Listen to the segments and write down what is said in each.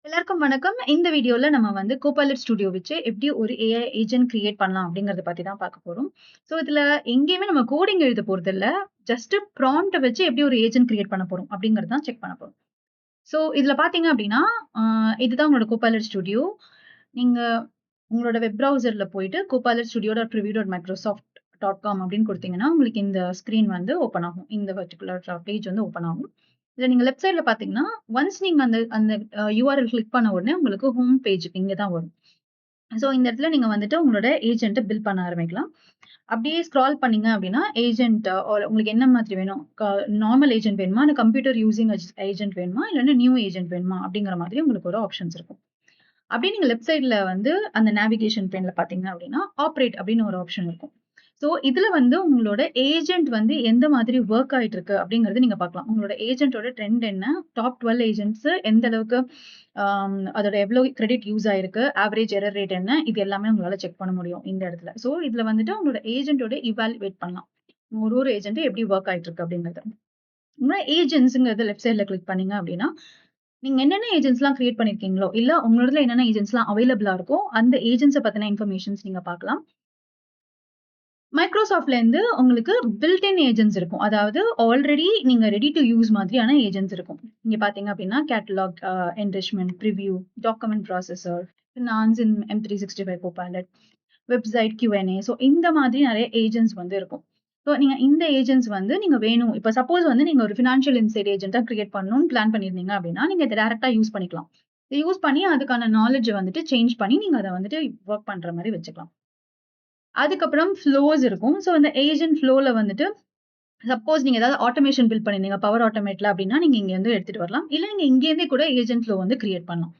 எல்லாருக்கும் வணக்கம். இந்த வீடியோல நம்ம வந்து Copilot Studio வச்சு எப்படி ஒரு ஏஐ ஏஜென்ட் கிரியேட் பண்ணலாம் அப்படிங்கறத பத்தி தான் பார்க்க போறோம். சோ இதுல எங்கேயுமே நம்ம கோடிங் எழுத போறதில்ல. ஜஸ்ட் ப்ராம்ப்ட்ட வச்சு எப்படி ஒரு ஏஜென்ட் கிரியேட் பண்ண போறோம் அப்படிங்கறத தான் செக் பண்ண போறோம். சோ இதுல பார்த்தீங்க அப்படின்னா, இதுதான் உங்களோட Copilot Studio. நீங்க உங்களோட வெப் ப்ரௌசர்ல போயிட்டு copilotstudio.preview.microsoft.com அப்படின்னு குடுத்தீங்கன்னா, உங்களுக்கு இந்த ஸ்க்ரீன் வந்து ஓப்பன் ஆகும். இந்த பர்ட்டிகுலர் பேஜ் வந்து ஓப்பன் ஆகும். இதுல நீங்க லெஃப்ட் சைட்ல பார்த்தீங்கன்னா, ஒன்ஸ் நீங்க அந்த அந்த யுஆர்எல் கிளிக் பண்ண உடனே உங்களுக்கு ஹோம் பேஜ் இங்க தான் வரும். சோ இந்த இடத்துல நீங்க வந்துட்டு உங்களோட ஏஜென்ட்ட பில்ட் பண்ண ஆரம்பிக்கலாம். அப்படியே ஸ்க்ரால் பண்ணீங்க அப்படின்னா, ஏஜென்ட் உங்களுக்கு என்ன மாதிரி வேணும்? நார்மல் ஏஜென்ட் வேணுமா? இல்ல கம்ப்யூட்டர் யூசிங் ஏஜென்ட் வேணுமா? இல்லன்னா நியூ ஏஜென்ட் வேணுமா? அப்படிங்கிற மாதிரி உங்களுக்கு ஒரு ஆப்ஷன்ஸ் இருக்கும். அப்படியே நீங்க லெஃப்ட் சைட்ல வந்து அந்த நேவிகேஷன் பேன்ல பார்த்தீங்க அப்படின்னா, ஆப்பரேட் அப்படின்னு ஒரு ஆப்ஷன் இருக்கும். சோ இதுல வந்து உங்களோட ஏஜென்ட் வந்து எந்த மாதிரி வொர்க் ஆயிட்டு இருக்கு அப்படிங்கறத நீங்க பார்க்கலாம். உங்களோட ஏஜென்ட்டோட ட்ரெண்ட் என்ன? டாப் 12 ஏஜென்ட்ஸ் எந்த அளவுக்கு அதோட எவ்வளோ கிரெடிட் யூஸ் ஆயிருக்கு? ஆவரேஜ் எரர் ரேட் என்ன? இது எல்லாமே உங்களால செக் பண்ண முடியும் இந்த இடத்துல. சோ இதுல வந்துட்டு உங்களோட ஏஜென்ட்டோட இவாலுவேட் பண்ணலாம். ஒரு ஏஜென்ட் எப்படி வொர்க் ஆயிட்டு இருக்கு அப்படிங்கறது. ஏஜென்ட்ஸ்ங்கிறத லெஃப்ட் சைட்ல கிளிக் பண்ணீங்க அப்படின்னா, நீங்க என்னென்ன ஏஜென்ட்ஸ்லாம் கிரியேட் பண்ணியிருக்கீங்களோ, இல்ல உங்களோடதுல என்னென்ன ஏஜென்ட்ஸ்லாம் அவைலபிளா இருக்கோ, அந்த ஏஜென்ட்ஸ பத்தின இன்ஃபர்மேஷன்ஸ் நீங்க பார்க்கலாம். மைக்ரோசாஃப்ட்ல இருந்து உங்களுக்கு பில்ட் இன் ஏஜென்ட்ஸ் இருக்கும். அதாவது ஆல்ரெடி நீங்க ரெடி டூ யூஸ் மாதிரியான ஏஜென்ட்ஸ் இருக்கும். இங்க பார்த்தீங்க அப்படின்னா, catalogue, enrichment, preview, document processor, finance in M365 Copilot, website Q&A. So இந்த மாதிரி நெறைய ஏஜென்ட்ஸ் வந்து இருக்கும். ஸோ நீங்க இந்த ஏஜென்ட்ஸ் வந்து நீங்க வேணும். இப்ப சப்போஸ் வந்து நீங்க ஒரு ஃபினான்ஷியல் இன்சைட் ஏஜென்ட்டா கிரியேட் பண்ணணும்னு பிளான் பண்ணியிருந்தீங்க அப்படின்னா, நீங்க இத டைரக்ட்டா யூஸ் பண்ணிக்கலாம். இத யூஸ் பண்ணி அதுக்கான நாலெட்ஜ வந்துட்டு சேஞ்ச் பண்ணி நீங்க அத வந்துட்டு வொர்க் பண்ற மாரி வச்சுக்கலாம். அதுக்கப்புறம் ஃப்ளோஸ் இருக்கும். ஸோ இந்த ஏஜென்ட் ஃப்ளோல வந்துட்டு சப்போஸ் நீங்க ஏதாவது ஆட்டோமேஷன் பில்ட் பண்ணியிருந்தீங்க பவர் ஆட்டோமேட்ல அப்படின்னா, நீங்க இங்க இருந்து எடுத்துட்டு வரலாம். இல்ல நீங்க இங்கேருந்தே கூட ஏஜென்ட் ஃப்ளோ வந்து கிரியேட் பண்ணலாம்.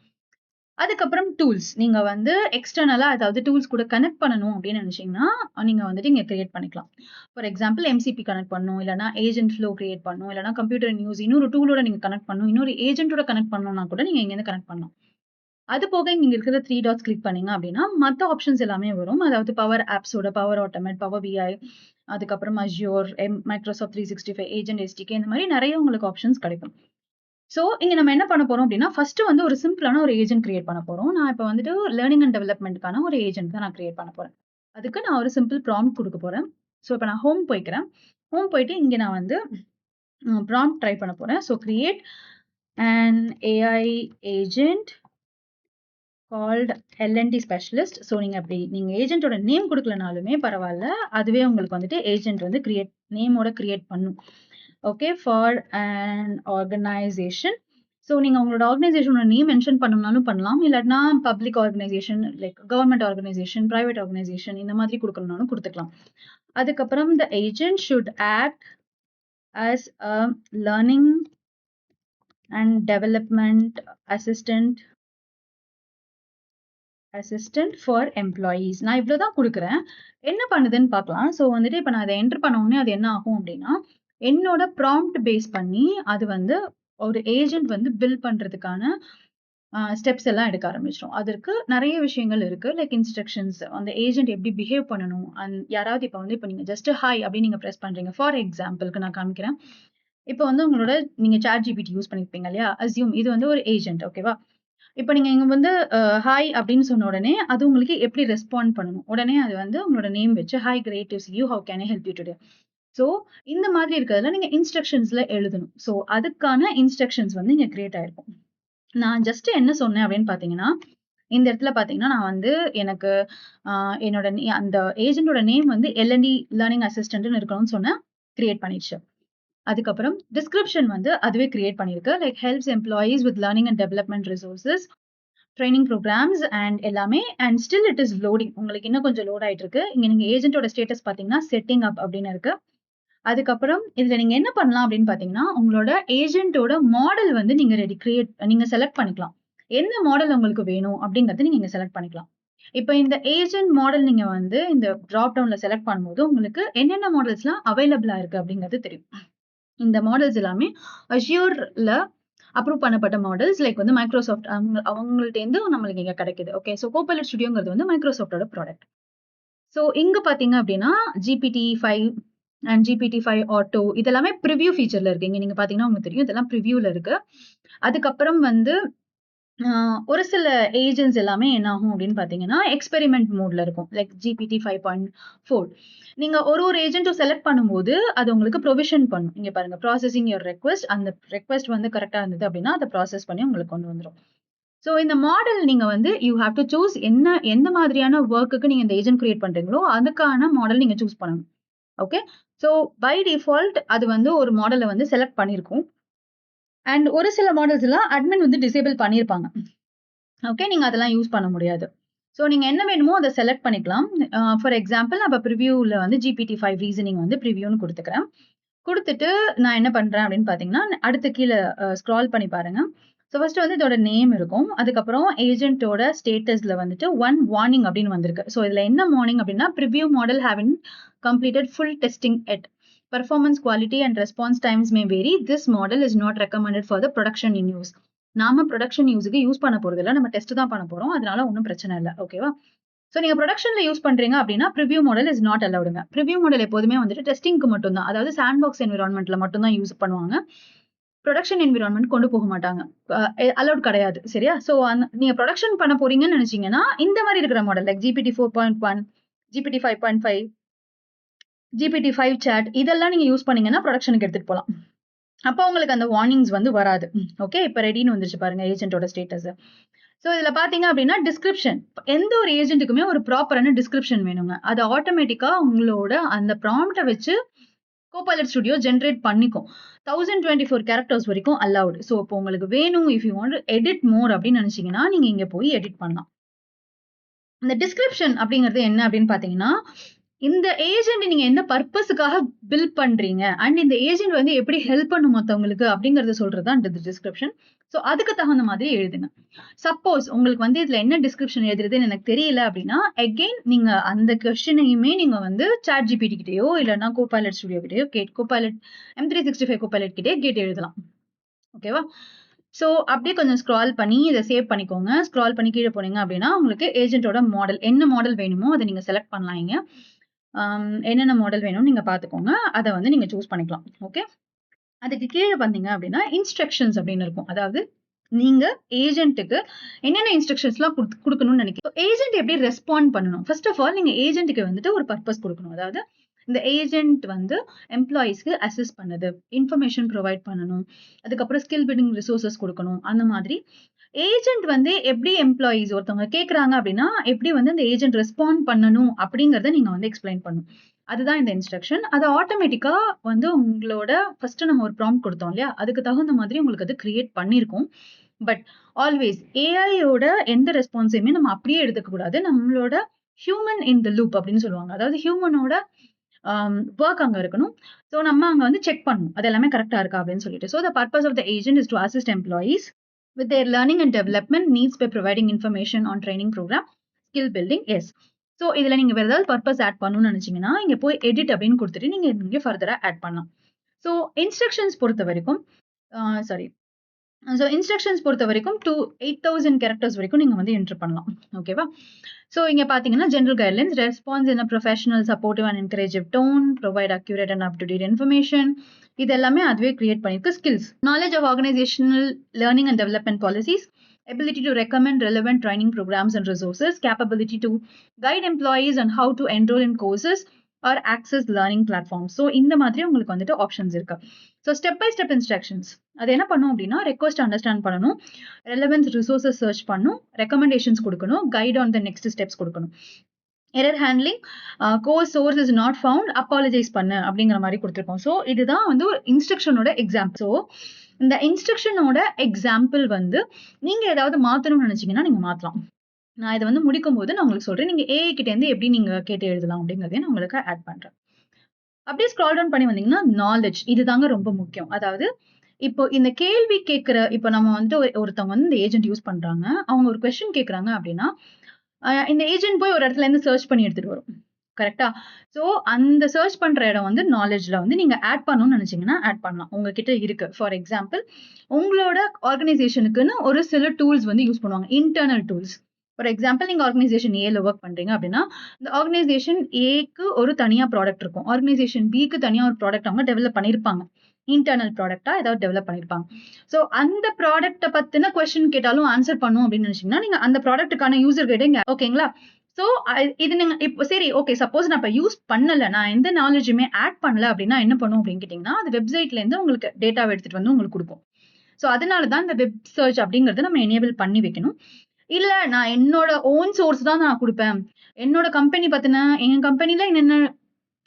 அதுக்கப்புறம் டூல்ஸ். நீங்க வந்து எக்ஸ்டர்னலா ஏதாவது டூல்ஸ் கூட கனெக்ட் பண்ணணும் அப்படின்னு நினைச்சீங்கன்னா, நீங்க வந்துட்டு இங்க கிரியேட் பண்ணிக்கலாம். ஃபார் எக்ஸாம்பிள் MCP கனெக்ட் பண்ணணும், இல்லன்னா ஏஜென்ட் ஃப்ளோ கிரியேட் பண்ணணும், இல்லன்னா கம்ப்யூட்டர் நியூஸ் இன்னொரு டூலோட நீங்க கனெக்ட் பண்ணணும், இன்னொரு ஏஜென்ட்டோட கனெக்ட் பண்ணணும்னா கூட நீங்க இங்க இருந்து கனெக்ட் பண்ணலாம். அது போக இங்க இருக்கிற 3 டாட்ஸ் கிளிக் பண்ணீங்க அப்படின்னா, மத்த ஆப்ஷன்ஸ் எல்லாமே வரும். அதாவது பவர் ஆப்ஸோட பவர் ஆட்டோமேட், பவர் BI, அதுக்கப்புறம் Azure, Microsoft 365, ஏஜென்ட் SDK இந்த மாரி நெறைய உங்களுக்கு ஆப்ஷன்ஸ் கிடைக்கும். சோ, இங்க நம்ம என்ன பண்ண போறோம் அப்டின்னா, ஃபர்ஸ்ட் வந்து ஒரு சிம்பிளான ஒரு ஏஜென்ட் கிரியேட் பண்ண போறோம். நான் இப்ப வந்துட்டு லேர்னிங் அண்ட் டெவலப்மென்ட்க்கான ஒரு ஏஜென்ட் தான் நான் கிரியேட் பண்ண போறேன். அதுக்கு நான் ஒரு சிம்பிள் ப்ராம்ப்ட் குடுக்க போறேன். சோ, இப்ப நான் ஹோம் போய்க்கிறேன். ஹோம் போயிட்டு இங்க நான் வந்து ப்ராம்ப்ட் ட்ரை பண்ண போறேன். So, create an AI agent called L&D specialist. So, நீங்க ஏஜென்ட்டோட நேம் குடுக்கலனாலுமே பரவால்ல. அதுவே உங்களுக்கு வந்துட்டு ஏஜென்ட் வந்து நேமோட கிரியேட் பண்ணும். Okay. For an organisation. So, நீங்க உங்களோட ஆர்கனைசேஷனோட நேம் மென்ஷன் பண்ணணும்னாலும் பண்ணலாம். இல்லாட்டினா public organisation like government organisation, private organisation இந்த மாதிரி குடுக்கணும்னாலும் குடுத்துக்கலாம். அதுக்கப்புறம் the agent should act as a learning and development assistant for employees. நான் இவ்ளோ தான் குடுக்குறேன். என்ன பண்ணுதுன்னு பார்க்கலாம். சோ வந்துட்டு இப்ப நான் அத என்டர் பண்ண உடனே அது என்ன ஆகும் அப்டின்னா, என்னோட ப்ராம்ப்ட் பேஸ் பண்ணி அது வந்து ஒரு ஏஜென்ட் வந்து பில்ட் பண்றதுக்கான ஸ்டெப்ஸ் எல்லாம் எடுக்க ஆரம்பிச்சுரும். அதற்கு நெறைய விஷயங்கள் இருக்கு. லைக் இன்ஸ்ட்ரக்ஷன்ஸ் அந்த ஏஜென்ட் எப்படி பிஹேவ் பண்ணணும். யாராவது இப்ப நீங்க ஜஸ்ட் ஹாய் அப்படின்னு நீங்க பிரஸ் பண்றீங்க. ஃபார் எக்ஸாம்பிள்க்கு நான் காமிக்கிறேன். இப்ப வந்து நீங்க ChatGPT யூஸ் பண்ணியிருப்பீங்க இல்லையா? அஸ்யூம் இது வந்து ஒரு ஏஜென்ட் ஓகேவா? இப்ப நீங்க இங்க வந்து ஹாய் அப்படின்னு சொன்ன உடனே, அது உங்களுக்கு எப்படி ரெஸ்பாண்ட் பண்ணணும்? உடனே அது வந்து உங்களோட நேம் வச்சு, "hi great to see you. How can I help you today?" So, இந்த மாதிரி இருக்கிறதுல நீங்க இன்ஸ்ட்ரக்ஷன்ஸ்ல எழுதணும். சோ, அதுக்கான இன்ஸ்ட்ரக்ஷன்ஸ் வந்து இங்க கிரியேட் ஆயிருக்கும். நான் ஜஸ்ட் என்ன சொன்னேன் அப்படின்னு பார்த்தீங்கன்னா, இந்த இடத்துல பார்த்தீங்கன்னா, நான் வந்து எனக்கு அ என்னோட அந்த ஏஜென்ட்டோட நேம் வந்து L&D லேர்னிங் அசிஸ்டன்ட்ன்னு இருக்கணும்னு சொன்னேன். கிரியேட் பண்ணிடுச்சு. அதுக்கப்புறம் டிஸ்கிரிப்ஷன் வந்து அதுவே கிரியேட் பண்ணியிருக்கு. Like helps employees with learning and development resources, training programmes and எல்லாமே and still it is loading. உங்களுக்கு இன்னும் கொஞ்சம் லோட் ஆயிட்டு இருக்கு. இங்க நீங்க ஏஜென்ட்டோட ஸ்டேட்டஸ் பார்த்தீங்கன்னா, செட்டிங் அப் அப்படின்னு இருக்கு. அதுக்கப்புறம் இதுல நீங்க என்ன பண்ணலாம் அப்படின்னு பார்த்தீங்கன்னா, உங்களோட ஏஜென்ட்டோட மாடல் வந்து நீங்க செலக்ட் பண்ணிக்கலாம். என்ன மாடல் உங்களுக்கு வேணும் அப்படிங்கிறத நீங்க இங்க செலக்ட் பண்ணிக்கலாம். இப்ப இந்த ஏஜென்ட் மாடல் நீங்க வந்து இந்த டிராப் டவுன்ல செலக்ட் பண்ணும்போது, உங்களுக்கு என்னென்ன மாடல்ஸ்லாம் அவைலபிளா இருக்கு அப்படிங்கிறது தெரியும். இந்த மாடல்ஸ் எல்லாமே Azureல அப்ரூவ் பண்ணப்பட்ட மாடல்ஸ் லைக் வந்து மைக்ரோசாஃப்ட் அவங்கள்ட்டேருந்து நம்மளுக்கு இங்க கிடைக்குது. ஓகே. சோ Copilot Studioங்கிறது வந்து மைக்ரோசாஃப்ட்டோட ப்ராடக்ட். சோ இங்க பார்த்தீங்க அப்டின்னா, GPT-5 அண்ட் GPT-5 ஆட்டோ இதெல்லாமே பிரிவ்யூ ஃபீச்சர்ல இருக்கு. இங்க நீங்க பார்த்தீங்கன்னா உங்களுக்கு தெரியும். இதெல்லாம் பிரிவ்யூல இருக்கு. அதுக்கப்புறம் வந்து ஒரு சில ஏஜென்ட்ஸ் எல்லாமே என்ன ஆகும் அப்படின்னு பார்த்தீங்கன்னா, எக்ஸ்பெரிமெண்ட் மோட்ல இருக்கும். Like GPT 5.4. நீங்க ஒரு ஏஜென்ட்டும் செலக்ட் பண்ணும்போது, அது உங்களுக்கு ப்ரொவிஷன் பண்ணும். இங்க பாருங்க, ப்ராசஸிங் யுவர் ரெக்வெஸ்ட். அந்த ரெக்வெஸ்ட் வந்து கரெக்ட்டா இருந்தது அப்படின்னா, அத ப்ராசஸ் பண்ணி உங்களுக்கு கொண்டு வந்துரும். ஸோ இந்த மாடல் நீங்க வந்து யூ ஹேவ் டு சூஸ் எந்த மாதிரியான வொர்க்குக்கு நீங்க இந்த ஏஜென்ட் கிரியேட் பண்றீங்களோ, அதுக்கான மாடல் நீங்க சூஸ் பண்ணணும். ஓகே. ஸோ பை டிஃபால்ட் அது வந்து ஒரு மாடல வந்து செலக்ட் பண்ணியிருக்கும். அண்ட் ஒரு சில மாடல்ஸ் எல்லாம் அட்மின் வந்து டிசேபிள் பண்ணியிருப்பாங்க. ஓகே. நீங்க அதெல்லாம் யூஸ் பண்ண முடியாது. ஸோ நீங்க என்ன வேணுமோ அத செலக்ட் பண்ணிக்கலாம். ஃபார் எக்ஸாம்பிள் நான் இப்ப ப்ரிவ்யூல வந்து GPT-5 ரீசனிங் வந்து ப்ரிவ்யூன்னு குடுத்துக்கிறேன். குடுத்துட்டு நான் என்ன பண்றேன் அப்படின்னு பார்த்தீங்கன்னா, அடுத்து கீழ ஸ்க்ரால் பண்ணி பாருங்க. ஸோ ஃபர்ஸ்ட் வந்து இதோட நேம் இருக்கும். அதுக்கப்புறம் ஏஜென்ட்டோட ஸ்டேட்டஸ்ல வந்துட்டு 1 வார்னிங் அப்படின்னு வந்திருக்கு. ஸோ இதுல என்ன வார்னிங் அப்படின்னா, "preview model having completed full testing yet. Performance quality and response times may vary. This model is not recommended for the production in use." நாம புரொடக்ஷன் யூஸ்க்கு யூஸ் பண்ண போறதில்ல. நம்ம டெஸ்ட் தான் பண்ண போறோம். அதனால ஒண்ணும் பிரச்சனை இல்ல. ஓகேவா? சோ நீங்க புரொடக்ஷன்ல யூஸ் பண்றீங்க அப்படின்னா, பிரிவ்யூ மாடல் இஸ் நாட் அலவுடுங்க. பிரிவ்யூ மாடல் எப்போதுமே வந்துட்டு டெஸ்டிங்க்கு மட்டும் தான். அதாவது சாண்ட் பாக்ஸ் என்விரான்மென்ட்ல மட்டும் தான் யூஸ் பண்ணுவாங்க. புரொடக்ஷன் என்விரான்மென்ட் கொண்டு போக மாட்டாங்க. அலவுட் கிடையாது. சரியா? சோ நீங்க புரொடக்ஷன் பண்ண போறீங்கன்னு நினைச்சீங்கன்னா, இந்த மாரி இருக்கிற model like GPT 4.1, GPT 5.5, GPT-5 chat இதெல்லாம் நீங்க யூஸ் பண்ணீங்கன்னா, புரொடக்ஷனுக்கு எடுத்துட்டு போலாம். அப்போ உங்களுக்கு அந்த வார்னிங்ஸ் வந்து வராது. ஓகே. இப்ப ரெடின்னு வந்துருச்சு பாருங்க ஏஜென்ட்டோட ஸ்டேட்டஸ். சோ இதுல பாத்தீங்க அப்படின்னா டிஸ்கிரிப்ஷன். எந்த ஒரு ஏஜென்ட்டுக்குமே ஒரு ப்ராப்பரான டிஸ்கிரிப்ஷன் வேணுங்க. அது ஆட்டோமேட்டிக்கா உங்களோட அந்த ப்ராம்ப்ட்ட வச்சு Copilot Studio ஜெனரேட் பண்ணிக்கும். 1024 கேரக்டர்ஸ் வரைக்கும் அலவுட். சோ இப்போ உங்களுக்கு வேணும், if you want to edit more அப்படின்னு நினைச்சீங்கன்னா, நீங்க இங்க போய் எடிட் பண்ணலாம். இந்த டிஸ்கிரிப்ஷன் அப்படிங்கிறது என்ன அப்படின்னு பாத்தீங்கன்னா, இந்த ஏஜென்ட் நீங்க எந்த பர்ப்பஸுக்காக பில்ட் பண்றீங்க அண்ட் இந்த ஏஜென்ட் வந்து எப்படி ஹெல்ப் பண்ணும் மத்தவங்களுக்கு அப்படிங்கறத சொல்றது தான் இந்த டிஸ்கிரிப்ஷன். சோ அதுக்கு தகுந்த மாதிரி எழுதுங்க. சப்போஸ் உங்களுக்கு வந்து இதுல என்ன டிஸ்கிரிப்ஷன் எழுதுறதுன்னு எனக்கு தெரியல அப்படின்னா, அகைன் நீங்க அந்த கொஸ்டினையுமே நீங்க வந்து சாட் ஜிபிடி கிட்டயோ இல்லைன்னா கோபைலட் ஸ்டுடியோ கிட்டயோ கோபைலட் M365 கோபைலட் கிட்டே கேட்டு எழுதலாம். ஓகேவா? சோ அப்படியே கொஞ்சம் ஸ்க்ரால் பண்ணி இத சேவ் பண்ணிக்கோங்க. ஸ்க்ரால் பண்ணி கீழ போனீங்க அப்படின்னா, உங்களுக்கு ஏஜென்ட்டோட மாடல் என்ன மாடல் வேணுமோ அத நீங்க செலக்ட் பண்ணலாம் இங்க. என்னென்ன மாடல் வேணும்னு நீங்க பார்த்துக்கோங்க. அத வந்து நீங்க சூஸ் பண்ணிக்கலாம். ஓகே. அதுக்கு கீழ வந்தீங்க அப்படின்னா, இன்ஸ்ட்ரக்ஷன்ஸ் அப்படின்னு இருக்கும். அதாவது நீங்க ஏஜென்ட்க்கு என்னென்ன இன்ஸ்ட்ரக்ஷன்ஸ்லாம் குடுக்கணும்னு நினைக்கிறீங்க. ஏஜென்ட் எப்படி ரெஸ்பாண்ட் பண்ணணும்? ஃபர்ஸ்ட் ஆஃப் ஆல் நீங்க ஏஜென்ட்க்கு வந்துட்டு ஒரு பர்ப்பஸ் குடுக்கணும். அதாவது இந்த ஏஜென்ட் வந்து எம்ப்ளாயீஸ்க்கு அசிஸ்ட் பண்ணுது. இன்ஃபர்மேஷன் ப்ரொவைட் பண்ணணும். அதுக்கப்புறம் ஸ்கில் பில்டிங் ரிசோர்ஸஸ் குடுக்கணும். அந்த மாதிரி ஏஜென்ட் வந்து எப்படி எம்ப்ளாயீஸ் ஒருத்தவங்க கேட்கறாங்க அப்படின்னா, எப்படி வந்து அந்த ஏஜென்ட் ரெஸ்பாண்ட் பண்ணணும் அப்படிங்கிறத நீங்க வந்து எக்ஸ்பிளைன் பண்ணணும். அதுதான் இந்த இன்ஸ்ட்ரக்ஷன். அது ஆட்டோமேட்டிக்கா வந்து உங்களோட ஃபர்ஸ்ட் நம்ம ஒரு ப்ராம்ப்ட் குடுத்தோம் இல்லையா? அதுக்கு தகுந்த மாதிரி உங்களுக்கு அது கிரியேட் பண்ணியிருக்கும். பட் ஆல்வேஸ் ஏஐயோட எந்த ரெஸ்பான்ஸையுமே நம்ம அப்படியே எடுத்துக்க கூடாது. நம்மளோட ஹியூமன் இன் த லூப் அப்படின்னு சொல்லுவாங்க. அதாவது ஹியூமனோட வொர்க் அங்க இருக்கணும். சோ நம்ம அங்க வந்து செக் பண்ணணும். அது எல்லாமே கரெக்ட்டா இருக்கா அப்படின்னு சொல்லிட்டு. So the purpose of the agent is to assist employees with their learning and development needs by providing information on training program, skill building. Yes. So இதுல நீங்க வேற ஏதாவது பர்ப்பஸ் ஆட் பண்ணணும்னு நினைச்சீங்கன்னா, இங்க போய் எடிட் அப்படின்னு கொடுத்துட்டு நீங்க இங்க ஃபர்தரா ஆட் பண்ணலாம். சோ இன்ஸ்ட்ரக்ஷன்ஸ் பொறுத்த வரைக்கும் சாரி ஸோ இன்ஸ்ட்ரக்ஷன்ஸ் பொறுத்த வரைக்கும் 8000 கேரக்டர்ஸ் வரைக்கும் நீங்க வந்து என்டர் பண்ணலாம். ஓகேவா? ஸோ இங்க பாத்தீங்கன்னா general guidelines, response in a professional, supportive and encouraging tone, provide accurate and up to date information. இது எல்லாமே அதுவே கிரியேட் பண்ணிருக்கு. Skills, knowledge of organisational learning and development policies, ability to recommend relevant training programs and resources, capability to guide employees on how to enroll in courses or access learning platforms. So இந்த மாதிரி உங்களுக்கு வந்துட்டு options இருக்கு. So step by step instructions. அது என்ன பண்ணும் அப்படின்னா, request understand பண்ணணும், ரெலவென்ஸ் ரிசோர்ஸஸ் சர்ச் பண்ணணும், ரெக்கமெண்டேஷன்ஸ் கொடுக்கணும், guide on the next steps கொடுக்கணும். Error handling, course source is not found, apologise பண்ணு அப்படிங்கிற மாதிரி கொடுத்துருக்கோம். ஸோ இதுதான் வந்து ஒரு இன்ஸ்ட்ரக்ஷனோட எக்ஸாம்பிள். ஸோ இந்த இன்ஸ்ட்ரக்ஷனோட எக்ஸாம்பிள் வந்து நீங்க ஏதாவது மாத்தணும்னு நினைச்சீங்கன்னா நீங்க மாத்தலாம். நான் இதை வந்து முடிக்கும் போது நான் உங்களுக்கு சொல்றேன். நீங்க ஏஐ கிட்ட இருந்து எப்படி நீங்க கேட்டு எழுதலாம் அப்படிங்கறதையும் நான் உங்களுக்கு ஆட் பண்றேன். அப்படியே ஸ்க்ரால் டவுன் பண்ணி வந்தீங்கன்னா, நாலேஜ் இதுதாங்க ரொம்ப முக்கியம். அதாவது இப்போ இந்த கேள்வி கேட்கிற இப்போ நம்ம வந்து ஒருத்தவங்க வந்து இந்த ஏஜென்ட் யூஸ் பண்றாங்க. அவங்க ஒரு கொஸ்டின் கேட்கறாங்க அப்படின்னா, இந்த ஏஜென்ட் போய் ஒரு இடத்துல இருந்து சர்ச் பண்ணி எடுத்துட்டு வரும். கரெக்ட்டா? சோ அந்த சர்ச் பண்ற இடம் வந்து நாலேஜ்ல வந்து நீங்க ஆட் பண்ணணும்னு நினைச்சீங்கன்னா ஆட் பண்ணலாம். உங்ககிட்ட இருக்கு. ஃபார் எக்ஸாம்பிள் உங்களோட ஆர்கனைசேஷனுக்குன்னு ஒரு சில டூல்ஸ் வந்து யூஸ் பண்ணுவாங்க. Internal tools. ஃபார் எக்ஸாம்பிள் நீங்க ஆர்கனைசேஷன் ஏல ஒர்க் பண்றீங்க அப்படின்னா, இந்த ஆர்கனைசேஷன் ஏக்கு ஒரு தனியா ப்ராடக்ட் இருக்கும். ஆர்கனைசேஷன் பிக்கு தனியா ஒரு ப்ராடக்ட் அவங்க டெவலப் பண்ணியிருப்பாங்க. இன்டர்னல் ப்ராடக்டா ஏதாவது டெவலப் பண்ணிருப்பாங்க. ஸோ அந்த ப்ராடக்ட்டை பத்தின கொஸ்டின் கேட்டாலும் ஆன்சர் பண்ணும் அப்படின்னு நினைச்சீங்கன்னா நீங்க அந்த ப்ராடக்ட்டுக்கான யூசர் கைடே ஓகேங்களா. ஸோ இது நீங்க இப்போ சரி ஓகே சப்போஸ் நான் இப்போ யூஸ் பண்ணல, நான் எந்த நாலேஜுமே ஆட் பண்ணல அப்படின்னா என்ன பண்ணும் அப்படின்னு கேட்டீங்கன்னா அது வெப்சைட்ல இருந்து உங்களுக்கு டேட்டாவை எடுத்துட்டு வந்து உங்களுக்கு கொடுக்கும். ஸோ அதனால தான் இந்த வெப் சர்ச் அப்படிங்கறத நம்ம எனேபிள் பண்ணி வைக்கணும். இல்ல நான் என்னோட ஓன் சோர்ஸ் தான் நான் கொடுப்பேன், என்னோட கம்பெனி பத்தின என் கம்பெனில என்னென்ன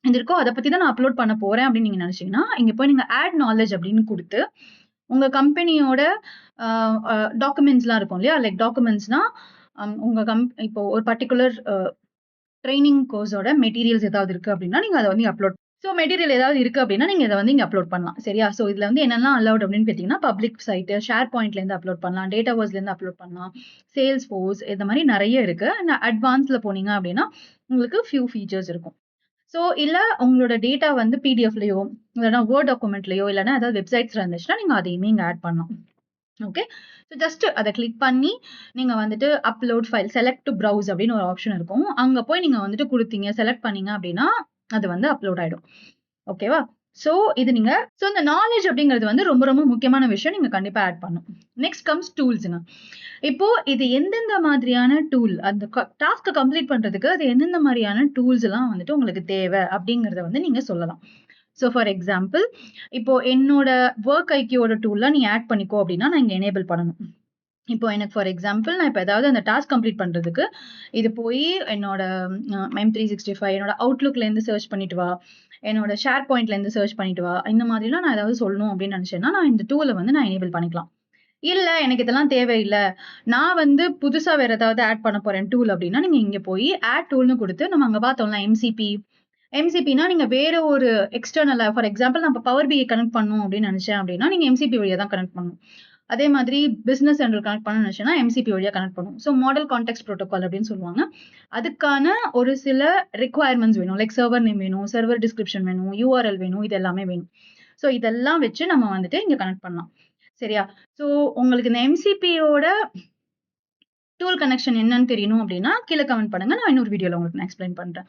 இது இருக்கோ அதை பத்தி தான் நான் அப்லோட் பண்ண போறேன் அப்படின்னு நீங்க நினைச்சீங்கன்னா இங்க போய் நீங்க ஆட் நாலேஜ் அப்படின்னு கொடுத்து உங்க கம்பெனியோட டாக்குமெண்ட்ஸ் எல்லாம் இருக்கும் இல்லையா. லைக் டாக்குமெண்ட்ஸ்னா உங்க இப்போ ஒரு பர்டிகுலர் ட்ரைனிங் கோர்ஸோட மெட்டீரியல்ஸ் ஏதாவது இருக்கு அப்படின்னா நீங்க அதை வந்து அப்லோட். ஸோ மெட்டீரியல் ஏதாவது இருக்கு அப்படின்னா நீங்க இதை வந்து இங்க அப்லோட் பண்ணலாம். சரியா. ஸோ இதுல வந்து என்னெல்லாம் அலௌட் அப்படின்னு கேட்டீங்கன்னா பப்ளிக் சைட், ஷேர் பாயிண்ட்ல இருந்து அப்லோட் பண்ணலாம், டேட்டாவர்ஸ்ல இருந்து அப்லோட் பண்ணலாம், சேல்ஸ் ஃபோர்ஸ், இந்த மாதிரி நிறைய இருக்கு. அட்வான்ஸ்ல போனீங்க அப்படின்னா உங்களுக்கு ஃபியூ ஃபீச்சர்ஸ் இருக்கும். ஸோ இல்ல உங்களோட டேட்டா வந்து பிடிஎஃப்லயோ இல்லைன்னா வேர்ட் டாக்குமெண்ட்லயோ இல்லைன்னா ஏதாவது வெப்சைட்ஸ்ல இருந்துச்சுன்னா நீங்க அதையுமே இங்க ஆட் பண்ணலாம். ஓகே. ஸோ ஜஸ்ட் அதை கிளிக் பண்ணி நீங்க வந்துட்டு upload file, select to browse அப்படின்னு ஒரு ஆப்ஷன் இருக்கும். அங்க போய் நீங்க வந்துட்டு கொடுத்தீங்க, செலக்ட் பண்ணீங்க அப்படின்னா அது வந்து அப்லோட் ஆயிடும். ஓகேவா. ஸோ இது நீங்க இந்த நாலேஜ் அப்படிங்கிறது வந்து ரொம்ப ரொம்ப முக்கியமான விஷயம், நீங்க கண்டிப்பா ஆட் பண்ணும். நெக்ஸ்ட் கம்ஸ் டூல்ஸ்ங்க. இப்போ இது எந்தெந்த மாதிரியான டூல் அந்த டாஸ்க் கம்ப்ளீட் பண்றதுக்கு அது எந்தெந்த மாதிரியான டூல்ஸ் எல்லாம் வந்துட்டு உங்களுக்கு தேவை அப்படிங்கறத வந்து நீங்க சொல்லலாம். ஸோ ஃபார் எக்ஸாம்பிள் இப்போ என்னோட ஒர்க் ஐக்கியோட டூல்லாம் நீ ஆட் பண்ணிக்கோ அப்படின்னா நான் இங்க எனேபிள் பண்ணணும். இப்போ எனக்கு ஃபார் எக்ஸாம்பிள் நான் இப்போ ஏதாவது அந்த டாஸ்க் கம்ப்ளீட் பண்றதுக்கு இது போய் என்னோட M365 என்னோட அவுட்லுக்ல இருந்து சர்ச் பண்ணிட்டு வா, என்னோட ஷேர் பாயிண்ட்ல இருந்து சர்ச் பண்ணிட்டு வா, இந்த மாதிரிலாம் நான் ஏதாவது சொல்லணும் அப்படின்னு நினைச்சேன்னா நான் இந்த டூலை வந்து நான் எனேபிள் பண்ணிக்கலாம். இல்ல எனக்கு இதெல்லாம் தேவையில்லை, நான் வந்து புதுசா வேற ஏதாவது ஆட் பண்ண போறேன் டூல் அப்படின்னா நீங்க இங்க போய் ஆட் டூல்னு கொடுத்து நம்ம அங்க பார்த்தோம்ல எம்சிபினா நீங்க வேற ஒரு எக்ஸ்டர்னல் ஃபார் எக்ஸாம்பிள் நம்ம பவர் பிஐ கனெக்ட் பண்ணணும் அப்படின்னு நினைச்சேன் அப்படின்னா நீங்க எம்சிபி வழியா தான் கனெக்ட் பண்ணணும். அதே மாதிரி பிசினஸ் சென்டர் கனெக்ட் பண்ண நினைச்சேன்னா எம்சிபி வழியா கனெக்ட் பண்ணும். ஸோ மாடல் கான்டெக்ட் ப்ரோட்டோகால் அப்படின்னு சொல்லுவாங்க. அதுக்கான ஒரு சில ரிக்குவயர்மெண்ட்ஸ் வேணும். லைக் சர்வர் நேம் வேணும், சர்வர் டிஸ்கிரிப்ஷன் வேணும், யூஆர்எல் வேணும், இது எல்லாமே வேணும். ஸோ இதெல்லாம் வச்சு நம்ம வந்துட்டு இங்க கனெக்ட் பண்ணலாம். சரியா. ஸோ உங்களுக்கு இந்த எம்சிபியோட டூல் கனெக்ஷன் என்னன்னு தெரியணும் அப்படின்னா கீழே கமெண்ட் பண்ணுங்க, நான் இன்னொரு வீடியோல உங்களுக்கு நான் எக்ஸ்பிளைன் பண்றேன்.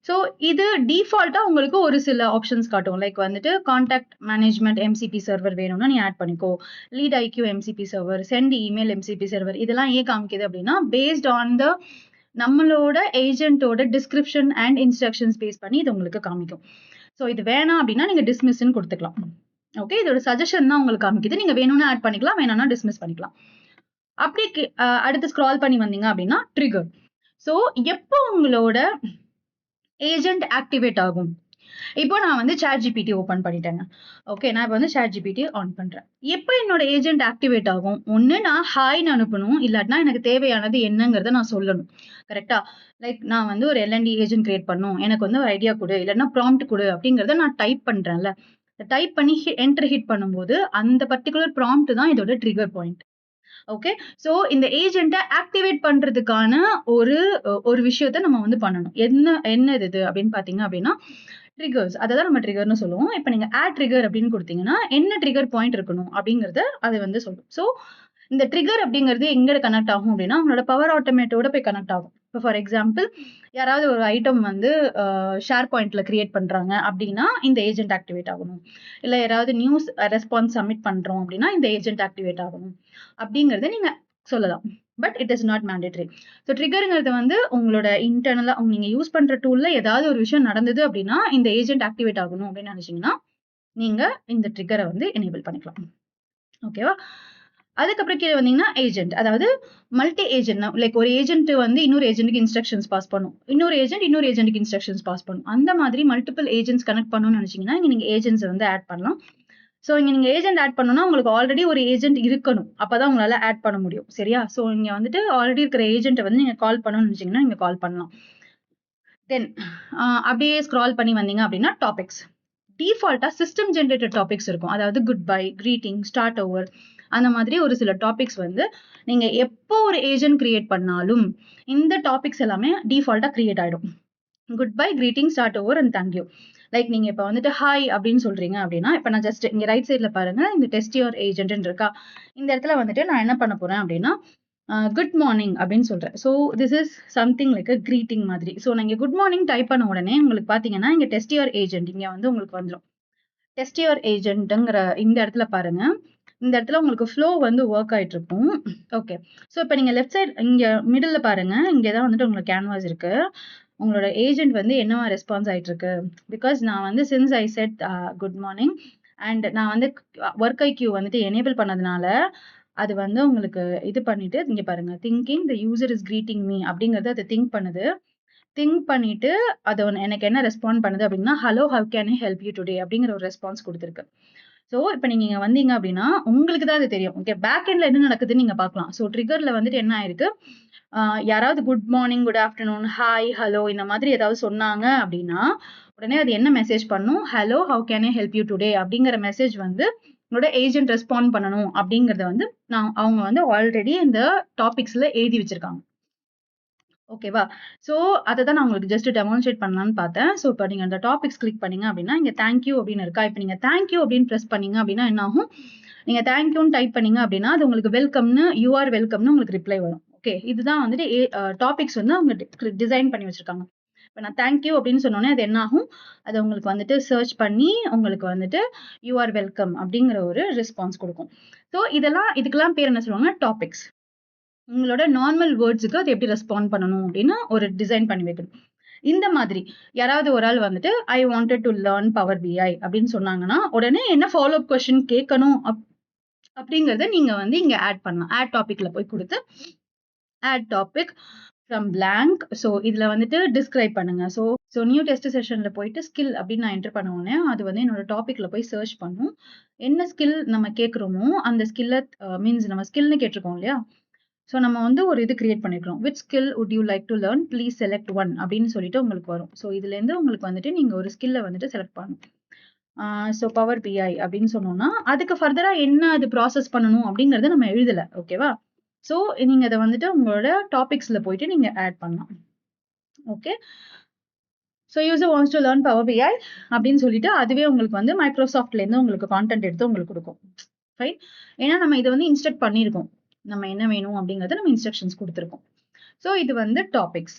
ஸோ இது டிஃபால்ட்டா உங்களுக்கு ஒரு சில ஆப்ஷன்ஸ் காட்டும். லைக் வந்துட்டு கான்டாக்ட் மேனேஜ்மெண்ட் எம்சிபி சர்வர் வேணும்னா நீ ஆட் பண்ணிக்கோ, lead IQ MCP server, send email MCP server, இதெல்லாம் ஏன் காமிக்குது அப்படின்னா பேஸ்ட் ஆன் த நம்மளோட ஏஜென்ட்டோட டிஸ்கிரிப்ஷன் அண்ட் இன்ஸ்ட்ரக்ஷன்ஸ் பேஸ் பண்ணி இது உங்களுக்கு காமிக்கும். ஸோ இது வேணாம் அப்படின்னா நீங்க டிஸ்மிஸ்ன்னு கொடுத்துக்கலாம். ஓகே. இதோட சஜஷன் தான் உங்களுக்கு காமிக்குது. நீங்க வேணும்னா ஆட் பண்ணிக்கலாம், வேணும்னா டிஸ்மிஸ் பண்ணிக்கலாம். அப்படி அடுத்து ஸ்க்ரால் பண்ணி வந்தீங்க அப்படின்னா ட்ரிகர். ஸோ எப்போ உங்களோட ஏஜென்ட் ஆக்டிவேட் ஆகும்? இப்போ நான் வந்து ChatGPT ஓபன் பண்ணிட்டேங்க. ஓகே. நான் இப்போ வந்து ChatGPT ஆன் பண்றேன். எப்போ என்னோட ஏஜென்ட் ஆக்டிவேட் ஆகும்? ஒண்ணு நான் ஹாய்னு அனுப்பணும், இல்லாட்டினா எனக்கு தேவையானது என்னங்கிறத நான் சொல்லணும். கரெக்டா. லைக் நான் வந்து ஒரு LND ஏஜென்ட் கிரியேட் பண்ணணும், எனக்கு வந்து ஒரு ஐடியா கொடு, இல்லைன்னா ப்ராம்ப்ட் கொடு அப்படிங்கறத நான் டைப் பண்றேன்ல. டைப் பண்ணி என்டர் ஹிட் பண்ணும்போது அந்த பர்டிகுலர் ப்ராம்ப்ட் தான் இதோட ட்ரிகர் பாயிண்ட். ஓகே. சோ இந்த ஏஜென்ட்டை ஆக்டிவேட் பண்றதுக்கான ஒரு விஷயத்த நம்ம வந்து பண்ணணும். என்ன இது அப்படின்னு பாத்தீங்க அப்படின்னா ட்ரிகர்ஸ். அதான் நம்ம ட்ரிகர்னு சொல்லுவோம். இப்போ நீங்க ஆட் ட்ரிகர் அப்படின்னு கொடுத்தீங்கன்னா என்ன ட்ரிகர் பாயிண்ட் இருக்கணும் அப்படிங்கறத அது வந்து சொல்லும். சோ இந்த ட்ரிகர் அப்படிங்கிறது எங்க கனெக்ட் ஆகும் அப்படின்னா உங்களோட பவர் ஆட்டோமேட்டோட போய் கனெக்ட் ஆகும். இப்போ ஃபார் எக்ஸாம்பிள் யாராவது ஒரு ஐட்டம் வந்து ஷேர் பாயிண்ட்ல கிரியேட் பண்றாங்க அப்படின்னா இந்த ஏஜென்ட் ஆக்டிவேட் ஆகணும். இல்ல யாராவது நியூஸ் ரெஸ்பான்ஸ் சப்மிட் பண்றோம் அப்படின்னா இந்த ஏஜென்ட் ஆக்டிவேட் ஆகணும் அப்படிங்கறத நீங்க சொல்லலாம். But it is not mandatory. So ட்ரிகருங்கிறது வந்து உங்களோட இன்டர்னலா நீங்க யூஸ் பண்ற டூல்ல ஏதாவது ஒரு விஷயம் நடந்தது அப்படின்னா இந்த ஏஜென்ட் ஆக்டிவேட் ஆகணும் அப்படின்னு நினைச்சீங்கன்னா நீங்க இந்த ட்ரிகரை வந்து எனேபிள் பண்ணிக்கலாம். ஓகேவா. அதுக்கப்புறம் கீழே வந்தீங்கன்னா ஏஜென்ட், அதாவது மல்டி ஏஜென்ட். லைக் ஒரு ஏஜென்ட் வந்து இன்னொரு ஏஜென்ட்டுக்கு இன்ஸ்ட்ரக்ஷன்ஸ் பாஸ் பண்ணும், இன்னொரு ஏஜென்ட்டுக்கு இன்ஸ்ட்ரக்ஷன்ஸ் பாஸ் பண்ணும். அந்த மாதிரி மல்டிபிள் ஏஜென்ட்ஸ் கனெக்ட் பண்ணணும்னு நினைச்சீங்கன்னா இங்க நீங்க ஏஜென்ட்ஸ் வந்து ஆட் பண்ணலாம். ஸோ இங்க நீங்க ஏஜென்ட் ஆட் பண்ணணும்னா உங்களுக்கு ஆல்ரெடி ஒரு ஏஜென்ட் இருக்கணும், அப்பதான் உங்களால ஆட் பண்ண முடியும். சரியா. ஸோ இங்க வந்துட்டு ஆல்ரெடி இருக்கிற ஏஜென்ட்டை வந்து நீங்க கால் பண்ணணும்னு நினைச்சீங்கன்னா நீங்க கால் பண்ணலாம். தென் அப்படியே ஸ்க்ரால் பண்ணி வந்தீங்க அப்படின்னா டாபிக்ஸ். டிஃபால்ட்டா சிஸ்டம் ஜென்ரேட்டட் டாபிக்ஸ் இருக்கும். அதாவது good bye, greeting, start over, அந்த மாதிரி ஒரு சில டாபிக்ஸ் வந்து நீங்க எப்போ ஒரு ஏஜென்ட் கிரியேட் பண்ணாலும் இந்த டாபிக்ஸ் எல்லாமே டிஃபால்ட்டா கிரியேட் ஆயிடும். Good bye, greeting, start over and thank you. Like நீங்க இப்ப வந்துட்டு ஹாய் அப்படின்னு சொல்றீங்க அப்படின்னா இப்ப நான் ஜஸ்ட் இங்க ரைட் சைட்ல பாருங்க, இந்த டெஸ்ட் யுவர் ஏஜென்ட் இருக்கா, இந்த இடத்துல வந்துட்டு நான் என்ன பண்ண போறேன் அப்படின்னா குட் மார்னிங் அப்படின்னு சொல்றேன். So this is something like a greeting மாதிரி. ஸோ நீங்க குட் மார்னிங் டைப் பண்ண உடனே உங்களுக்கு பாத்தீங்கன்னா இங்க டெஸ்ட் யுவர் ஏஜென்ட் இங்க வந்து உங்களுக்கு வந்துடும். டெஸ்ட் யுவர் ஏஜென்ட்ங்கிற இந்த இடத்துல பாருங்க. இந்த இடத்துல உங்களுக்கு ஃப்ளோ வந்து ஒர்க் ஆயிட்டு இருக்கும். ஓகே. ஸோ இப்போ நீங்க லெஃப்ட் சைட் இங்க மிடில்ல பாருங்க. இங்க தான் வந்துட்டு உங்களுக்கு கேன்வாஸ் இருக்கு. உங்களோட ஏஜென்ட் வந்து என்னவா ரெஸ்பான்ஸ் ஆயிட்டு இருக்கு. பிகாஸ் நான் வந்து since I set good morning and நான் வந்து ஒர்க் ஐக்யூ வந்துட்டு எனேபிள் பண்ணதுனால அது வந்து உங்களுக்கு இது பண்ணிட்டு இங்க பாருங்க, thinking the user is greeting me அப்படிங்கறது அது திங்க் பண்ணுது. திங்க் பண்ணிட்டு அது எனக்கு என்ன ரெஸ்பாண்ட் பண்ணுது அப்படின்னா, hello how can I help you today அப்படிங்கிற ஒரு ரெஸ்பான்ஸ் கொடுத்துருக்கு. ஸோ இப்போ நீங்க இங்க வந்தீங்க அப்படின்னா உங்களுக்கு தான் அது தெரியும். ஓகே, பேக் எண்ட்ல என்ன நடக்குதுன்னு நீங்க பார்க்கலாம். ஸோ ட்ரிகர்ல வந்துட்டு என்ன ஆயிருக்கு, யாராவது good morning, good afternoon, hi, hello இந்த மாதிரி ஏதாவது சொன்னாங்க அப்படின்னா உடனே அது என்ன மெசேஜ் பண்ணும், hello how can I help you today அப்படிங்கிற மெசேஜ் வந்து உங்களோட ஏஜென்ட் ரெஸ்பாண்ட் பண்ணணும் அப்படிங்கறத வந்து அவங்க வந்து ஆல்ரெடி இந்த டாபிக்ஸ்ல எழுதி வச்சிருக்காங்க. ஓகேவா? ஸோ அதை தான் நான் உங்களுக்கு ஜஸ்ட் டெமான்ஸ்ட்ரேட் பண்ணலான்னு பார்த்தேன். ஸோ இப்போ நீங்க அந்த டாபிக்ஸ் கிளிக் பண்ணீங்க அப்படின்னா இங்க தேங்க்யூ அப்படின்னு இருக்கா. இப்போ நீங்க தேங்க்யூ அப்படின்னு ப்ரெஸ் பண்ணீங்க அப்படின்னா என்ன ஆகும், நீங்க தேங்க்யூன்னு டைப் பண்ணீங்க அப்படின்னா அது உங்களுக்கு வெல்கம்னு, யூ ஆர் வெல்கம்னு உங்களுக்கு ரிப்ளை வரும். ஓகே, இதுதான் வந்துட்டு டாபிக்ஸ் வந்து அவங்க டிசைன் பண்ணி வச்சிருக்காங்க. இப்போ நான் தேங்க்யூ அப்படின்னு சொன்னோன்னே அது என்ன ஆகும், அது உங்களுக்கு வந்துட்டு சர்ச் பண்ணி உங்களுக்கு வந்துட்டு யூ ஆர் வெல்கம் அப்படிங்கிற ஒரு ரெஸ்பான்ஸ் கொடுக்கும். ஸோ இதுக்கெல்லாம் பேர் என்ன சொல்லுவாங்க, டாபிக்ஸ். உங்களோட நார்மல் வேர்ட்ஸுக்கு அது எப்படி ரெஸ்பாண்ட் பண்ணணும் அப்படின்னு ஒரு டிசைன் பண்ணி வைக்கணும். இந்த மாதிரி யாராவது ஒரு ஆள் வந்துட்டு I wanted to learn Power BI அப்படின்னு சொன்னாங்கன்னா உடனே என்ன ஃபாலோ அப் கொஸ்டின் கேட்கணும் அப்படிங்கறத நீங்க வந்து இங்க ஆட் பண்ணலாம். ஆட் டாபிக்ல போய் கொடுத்து add topic from blank. So இதுல வந்துட்டு டிஸ்கிரைப் பண்ணுங்க. ஸோ நியூ டெஸ்ட் செஷன்ல போயிட்டு ஸ்கில் அப்படின்னு நான் என்டர் பண்ண உடனே அது வந்து என்னோட டாபிக்ல போய் சர்ச் பண்ணும். என்ன ஸ்கில் நம்ம கேட்குறோமோ அந்த ஸ்கில்ல மீன்ஸ் நம்ம ஸ்கில்னு கேட்டிருக்கோம் இல்லையா. ஸோ நம்ம வந்து ஒரு இது கிரியேட் பண்ணிருக்கோம். Which skill would you like to learn, please select one அப்படின்னு சொல்லிட்டு உங்களுக்கு வரும். ஸோ இதுல இருந்து உங்களுக்கு வந்துட்டு நீங்க ஒரு ஸ்கில்ல வந்துட்டு செலக்ட் பண்ணணும். ஸோ பவர் பிஐ அப்படின்னு சொன்னோம்னா அதுக்கு ஃபர்தரா என்ன அது ப்ராசஸ் பண்ணணும் அப்படிங்கறத நம்ம எழுதல. ஓகேவா? ஸோ நீங்க அதை வந்துட்டு உங்களோட டாபிக்ஸ்ல போயிட்டு நீங்க ஆட் பண்ணலாம். Okay, so user wants to learn Power BI அப்படின்னு சொல்லிட்டு அதுவே உங்களுக்கு வந்து மைக்ரோசாஃப்ட்ல இருந்து உங்களுக்கு கான்டென்ட் எடுத்து உங்களுக்கு கொடுக்கும். ஃபைன். ஏன்னா நம்ம இதை வந்து இன்ஸ்ட்ரக்ட் பண்ணியிருக்கோம், நம்ம என்ன வேணும் அப்படிங்கறத நம்ம இன்ஸ்ட்ரக்ஷன்ஸ் கொடுத்துருக்கோம். ஸோ இது வந்து டாபிக்ஸ்.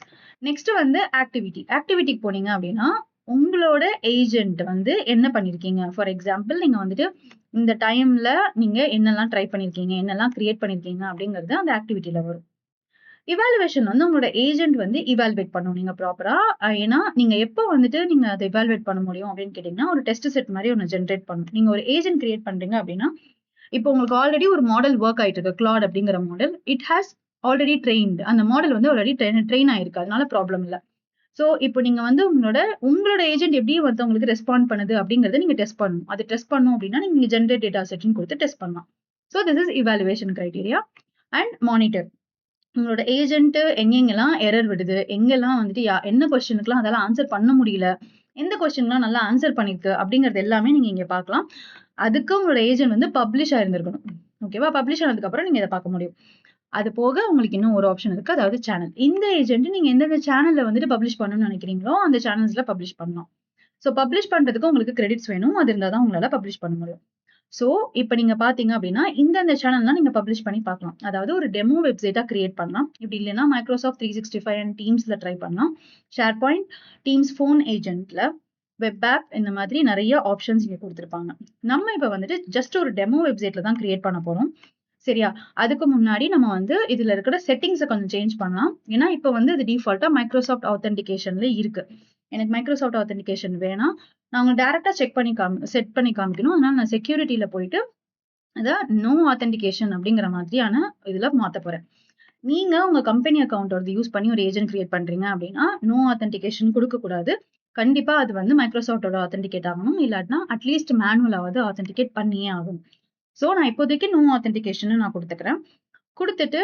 நெக்ஸ்ட் வந்து ஆக்டிவிட்டி. ஆக்டிவிட்டிக்கு போனீங்க அப்படின்னா உங்களோட ஏஜென்ட் வந்து என்ன பண்ணிருக்கீங்க. ஃபார் எக்ஸாம்பிள் நீங்க வந்துட்டு இந்த டைம்ல நீங்க என்னெல்லாம் ட்ரை பண்ணிருக்கீங்க, என்னெல்லாம் கிரியேட் பண்ணிருக்கீங்க அப்படிங்கிறது அந்த ஆக்டிவிட்டியில வரும். இவாலுவேஷன் வந்து உங்களோட ஏஜென்ட் வந்து இவாலுவேட் பண்ணணும் நீங்க ப்ராப்பரா. ஏன்னா நீங்க எப்போ வந்துட்டு நீங்க அதை இவாலுவேட் பண்ண முடியும் அப்படின்னு கேட்டீங்கன்னா ஒரு டெஸ்ட் செட் மாதிரி ஒன்று ஜென்ரேட் பண்ணணும். நீங்க ஒரு ஏஜென்ட் கிரியேட் பண்றீங்க அப்படின்னா இப்போ உங்களுக்கு ஆல்ரெடி ஒரு மாடல் ஒர்க் ஆயிட்டு இருக்கு, கிளாட் அப்படிங்கிற model. It has already trained. அந்த மாடல் வந்து ஆல்ரெடி ட்ரெயின் ஆயிருக்கு, அதனால ப்ராப்ளம் இல்லை. ஸோ இப்போ நீங்க வந்து உங்களோட ஏஜென்ட் எப்படி வந்து உங்களுக்கு ரெஸ்பாண்ட் பண்ணுது அப்படிங்கறத நீங்க டெஸ்ட் பண்ணணும். அது டெஸ்ட் பண்ணும் அப்படின்னா நீங்க ஜென்ரேட் டேட்டா செட்னு கொடுத்து டெஸ்ட் பண்ணலாம். So this is evaluation criteria. And monitor. உங்களோட ஏஜென்ட் எங்கெங்கெல்லாம் எரர் விடுது, எங்கெல்லாம் வந்துட்டு என்ன கொஸ்டினுக்குலாம் அதெல்லாம் ஆன்சர் பண்ண முடியல, எந்த கொஸ்டின்லாம் நல்லா ஆன்சர் பண்ணிருக்கு அப்படிங்கறது எல்லாமே நீங்க இங்க பார்க்கலாம். அதுக்கு உங்களோட ஏஜென்ட் வந்து பப்ளிஷ் ஆயிருந்திருக்கணும். ஓகேவா? பப்ளிஷ் ஆனதுக்கு அப்புறம் நீங்க இதை பார்க்க முடியும். அது போக உங்களுக்கு இன்னும் ஒரு ஆப்ஷன் இருக்கு, அதாவது சேனல். இந்த ஏஜென்ட் நீங்க எந்தெந்த சேனல்ல வந்துட்டு பப்ளிஷ் பண்ணணும்னு நினைக்கிறீங்களோ அந்த சேனல்ஸ்ல பப்ளிஷ் பண்ணலாம். ஸோ பப்ளிஷ் பண்றதுக்கு உங்களுக்கு கிரெடிட்ஸ் வேணும், அது இருந்தால் தான் உங்களால பப்ளிஷ் பண்ண முடியும். ஸோ இப்போ நீங்க பாத்தீங்க அப்படின்னா இந்த சேனல்லாம் நீங்க பப்ளிஷ் பண்ணி பார்க்கலாம். அதாவது ஒரு டெமோ வெப்சைட்டா கிரியேட் பண்ணலாம். இப்படி இல்லைன்னா மைக்ரோசாஃப்ட் 365 அண்ட் டீம்ஸ்ல ட்ரை பண்ணலாம். ஷேர் பாயிண்ட், டீம்ஸ் ஃபோன் ஏஜென்ட்ல, வெப் ஆப், இந்த மாதிரி நிறைய ஆப்ஷன்ஸ் இங்க கொடுத்துருப்பாங்க. நம்ம இப்ப வந்துட்டு ஜஸ்ட் ஒரு டெமோ வெப்சைட்ல தான் கிரியேட் பண்ண போறோம். சரியா? அதுக்கு முன்னாடி நம்ம வந்து இதுல இருக்கிற செட்டிங்ஸை கொஞ்சம் சேஞ்ச் பண்ணலாம். ஏன்னா இப்போ வந்து இது டிஃபால்ட்டா மைக்ரோசாஃப்ட் ஆத்தென்டிகேஷன்ல இருக்கு. எனக்கு மைக்ரோசாஃப்ட் ஆத்தென்டிகேஷன் வேணாம், நான் உங்களுக்கு டைரக்டா செட் பண்ணி காமிக்கணும். அதனால நான் செக்யூரிட்டியில போயிட்டு அதை நோ ஆத்தென்டிகேஷன் அப்படிங்கிற மாதிரியான இதுல மாத்த போறேன். நீங்க உங்க கம்பெனி அக்கௌண்ட் வந்து யூஸ் பண்ணி ஒரு ஏஜென்ட் கிரியேட் பண்றீங்க அப்படின்னா நோ ஆத்தென்டிகேஷன் கொடுக்க கூடாது. கண்டிப்பா அது வந்து மைக்ரோசாஃப்டோட ஆத்தென்டிகேட் ஆகணும். இல்லாட்டினா அட்லீஸ்ட் மேனுவலாவது ஆத்தென்டிகேட் பண்ணியே ஆகும். ஸோ நான் இப்போதைக்கு நோ ஆத்தென்டிகேஷன் நான் கொடுத்துக்கிறேன். கொடுத்துட்டு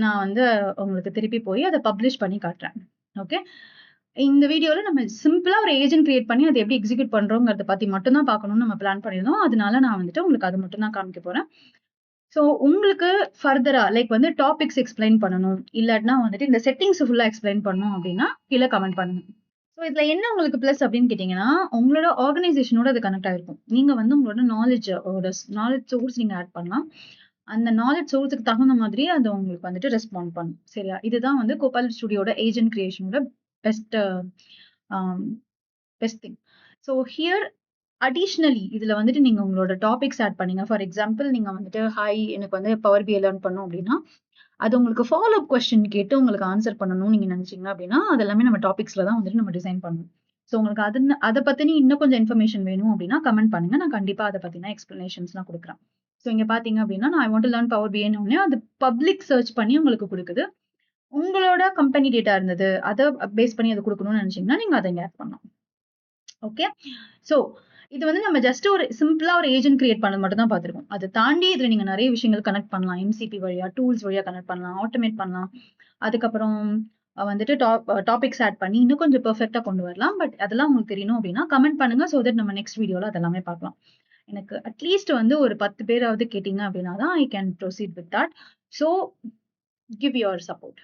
நான் வந்து உங்களுக்கு திருப்பி போய் அதை பப்ளிஷ் பண்ணி காட்டுறேன். ஓகே, இந்த வீடியோல நம்ம சிம்பிளா ஒரு ஏஜென்ட் கிரியேட் பண்ணி அதை எப்படி எக்ஸிக்யூட் பண்றோங்கிறத பத்தி மட்டும் தான் பார்க்கணும்னு நம்ம பிளான் பண்ணியிருந்தோம். அதனால நான் வந்துட்டு உங்களுக்கு அது மட்டும் தான் காமிக்க போறேன். ஸோ உங்களுக்கு ஃபர்தரா லைக் வந்து டாபிக்ஸ் எக்ஸ்பிளைன் பண்ணணும், இல்லாட்டினா வந்துட்டு இந்த செட்டிங்ஸ் ஃபுல்லா எக்ஸ்பிளைன் பண்ணணும் அப்படின்னா கீழே கமெண்ட் பண்ணுங்க. ஸோ இதுல என்ன உங்களுக்கு பிளஸ் அப்படின்னு கேட்டீங்கன்னா உங்களோட ஆர்கனைசேஷனோட அது கனெக்ட் ஆயிருக்கும். நீங்க வந்து உங்களோட நாலேஜ் சோர்ஸ் நீங்க ஆட் பண்ணலாம். அந்த நாலேஜ் சோர்ஸுக்கு தகுந்த மாதிரி அது உங்களுக்கு வந்துட்டு ரெஸ்பாண்ட் பண்ணும். சரியா? இதுதான் வந்து கோபால் ஸ்டுடியோட ஏஜென்ட் கிரியேஷனோட best best thing. So here additionally இதுல வந்துட்டு நீங்க உங்களோட டாபிக்ஸ் ஆட் பண்ணீங்க. ஃபார் எக்ஸாம்பிள் நீங்க வந்துட்டு ஹாய் எனக்கு வந்து பவர் பிஐ லேர்ன் பண்ணணும் அப்படின்னா அது உங்களுக்கு ஃபாலோ அப் கொஸ்டின் கேட்டு உங்களுக்கு ஆன்சர் பண்ணணும்னு நீங்க நினைச்சீங்க அப்படின்னா அது எல்லாமே நம்ம டாபிக்ஸ்ல தான் வந்துட்டு நம்ம டிசைன் பண்ணணும். ஸோ உங்களுக்கு அதை பத்தின இன்னும் கொஞ்சம் இன்ஃபர்மேஷன் வேணும் அப்படின்னா கமெண்ட் பண்ணுங்க. நான் கண்டிப்பா அதை பத்தின எக்ஸ்பிளனேஷன்ஸ்லாம் கொடுக்குறேன். ஸோ இங்க பாத்தீங்க அப்படின்னா நான் I want to learn Power பிஐன்னு அது பப்ளிக் சர்ச் பண்ணி உங்களுக்கு கொடுக்குது. உங்களோட கம்பெனி டேட்டா இருந்தது அதை பேஸ் பண்ணி அதை கொடுக்கணும்னு நினைச்சீங்கன்னா நீங்க அதை இங்க ஆட் பண்ணலாம். ஓகே, ஸோ இது வந்து நம்ம ஜஸ்ட் ஒரு சிம்பிளா ஒரு ஏஜென்ட் கிரியேட் பண்ணது மட்டும் தான் பார்த்திருக்கோம். அதை தாண்டி இதுல நீங்க நிறைய விஷயங்கள் கனெக்ட் பண்ணலாம். எம்சிபி வழியா, டூல்ஸ் வழியா கனெக்ட் பண்ணலாம், ஆட்டோமேட் பண்ணலாம். அதுக்கப்புறம் வந்துட்டு டாபிக்ஸ் ஆட் பண்ணி இன்னும் கொஞ்சம் பெர்ஃபெக்டா கொண்டு வரலாம். பட் அதெல்லாம் உங்களுக்கு தெரியணும் அப்படின்னா கமெண்ட் பண்ணுங்க. ஸோ தட் நம்ம நெக்ஸ்ட் வீடியோல அதெல்லாமே பார்க்கலாம். எனக்கு அட்லீஸ்ட் வந்து ஒரு 10 பேராவது கேட்டீங்க அப்படின்னா தான் I can proceed with that. So give your support.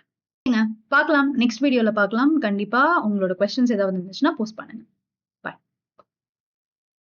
பார்க்கலாம், நெக்ஸ்ட் வீடியோல பார்க்கலாம். கண்டிப்பா உங்களோட கொஸ்டின்ஸ் ஏதாவது இருந்துச்சுன்னா போஸ்ட் பண்ணுங்க.